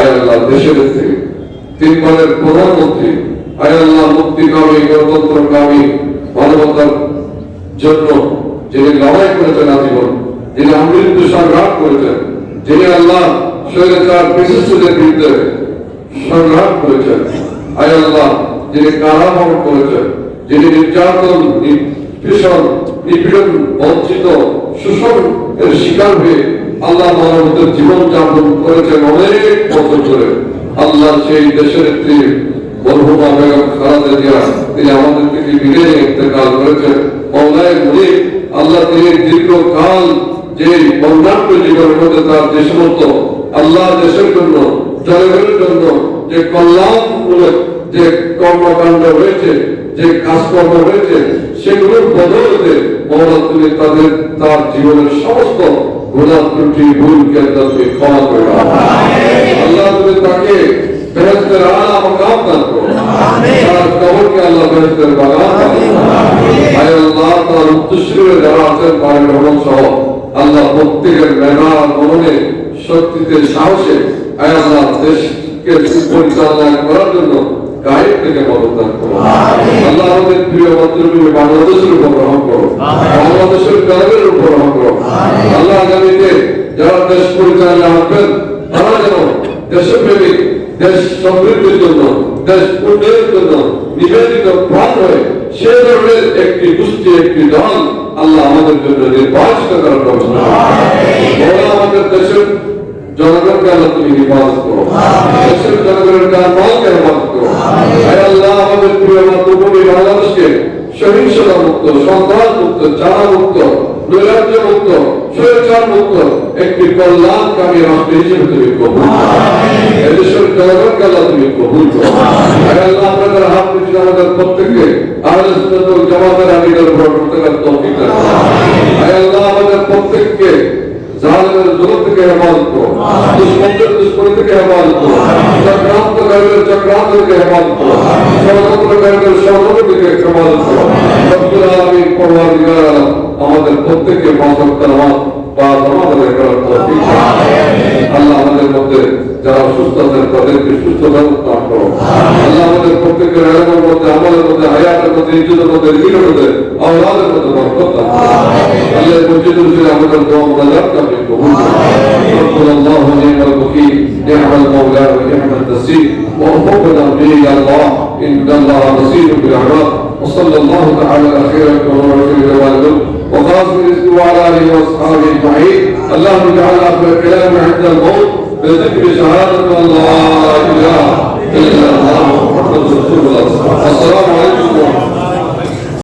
আয় আল্লাহ দেশের থেকে তিনবারের প্রধানমন্ত্রী আয় আল্লাহ মুক্তিকামী গণতন্ত্রকামী মানবতার জন্য যিনি লড়াই করেছেন আজীবন, যিনি আমৃত্যু সংগ্রাম করেছেন, যিনি আল্লাহ স্বৈরাচার বিশিষ্টদের বিরুদ্ধে সংগ্রাম করেছেন, আয় আল্লাহ যিনি কারাবরণ করেছেন, যিনি নির্যাতন নিপীড়ন বঞ্চিত শোষণ এর শিকার হয়ে আল্লাহ মানবতার জীবন যাপন করেছেন অনেক বছর ধরে। আল্লাহ সেই দেশের নেত্রী মরহুমা বেগম খালেদা জিয়া তিনি আমাদের থেকে বিদায় ইন্তেকাল করেছেন। মওলায়ে মুনিব আল্লাহ তিনি দীর্ঘকাল যে বর্ণাঢ্য জীবনের মধ্যে তার যে সমস্ত আল্লাহ দেশের জন্য জনগণের জন্য যে কল্যাণমূলক যে কর্মকাণ্ড হয়েছে, যে কাজকর্ম হয়েছে, সেগুলোর বদৌলতে মওলা তুমি তার জীবনের সমস্ত গুনাহ ত্রুটি ভুলকে আল্লাহ তুমি ক্ষমা করে দাও। আল্লাহ তুমি তাকে বেহেশতের আলা মাকাম দান করো, তার কবরকে আল্লাহ বেহেশতের বাগান বানাও। আয় আল্লাহ তার উত্তরসূরিরা যারা আছেন তারেক রহমান সহ আল্লাহ প্রত্যেকের মেধা মননে শক্তিতে সাহসে আয় আল্লাহ দেশকে পরিচালনা করার জন্য গায়েব থেকে মদত দান করো। আল্লাহ আমাদের প্রিয় মাতৃভূমি বাংলাদেশের উপর রহম করো, বাংলাদেশের জনগণের উপর রহম করো। আল্লাহ আগামীতে যারা দেশ পরিচালনা আসবেন তারা যেন দেশপ্রেমিক, দেশ সমৃদ্ধির জন্য, দেশ উন্নয়নের জন্য নিবেদিত প্রাণ হয়ে সে ধরনের একটি গোষ্ঠী, একটি দল আল্লাহ আমাদের জন্য নির্বাচিত করার ব্যবস্থা করো। আমাদের দেশের জনগণকে আল্লাহ তুমি হেফাজত করো, দেশের জনগণের জানমালকে হেফাজত করো। আয় আল্লাহ আমাদের প্রিয় মাতৃভূমি বাংলাদেশকে সহিংসতা মুক্ত, সন্ত্রাস মুক্ত, চাঁদা মুক্ত, নৈরাজ্য মুক্ত, স্বৈরাচার মুক্ত একটি কল্যাণকামী রাষ্ট্র হিসেবে তুমি কবুল করো। এদেশের জনগণকে আল্লাহ তুমি কবুল করো। আয় আল্লাহ আমরা যারা হাত দিচ্ছি আমাদের প্রত্যেককে আহলে সুন্নাত ওয়াল জামাতের আকিদার উপর প্রত্যেকের তৌফিক দান করো। আয় আল্লাহ আমাদের প্রত্যেককে জালেমের জগৎ থেকে হেফাজত করো, দুশ্মনদের দুশ্মনী থেকে হেফাজত করো, চক্রান্তকারীদের চক্রান্ত থেকে হেফাজত করো, ষড়যন্ত্রকারীদের ষড়যন্ত্র থেকে হেফাজত করো। রব্বুল আলামিন পরওয়ারদিগার আলম আমাদের প্রত্যেককে পাঁচ ওয়াক্ত নামাজ বা জামাত আদায় করার তৌফিক দান করো। আল্লাহ আমাদের মধ্যে যারা অসুস্থ আছেন তাদেরকে সুস্থতা দান করো। আল্লাহ আমাদের প্রত্যেকের এলাকার মধ্যে, আমাদের মধ্যে, হায়াতের মধ্যে, ইজ্জতের মধ্যে, রিজিকের মধ্যে, আওলাদের মধ্যে বরকত দান করো। আল্লাহ মসজিদুল জুলে আমাদের দোয়া মুনাজাত আপনি কবুল করুন। আল্লাহু নি'মাল ওয়াকিল, নি'মাল মাওলা ওয়া নি'মান নাসীর, ওয়াফাকনা বিহি ইলা আল্লাহ, ইন্নাল্লাহা বাসীরুন বিল ইবাদ। وصلى الله تعالى على خير ورسول الله وخاص رزقه وعلى اله واصحابه اجمعين. اللهم اجعل اخر كلامنا عند الموت بذكر شهاده الله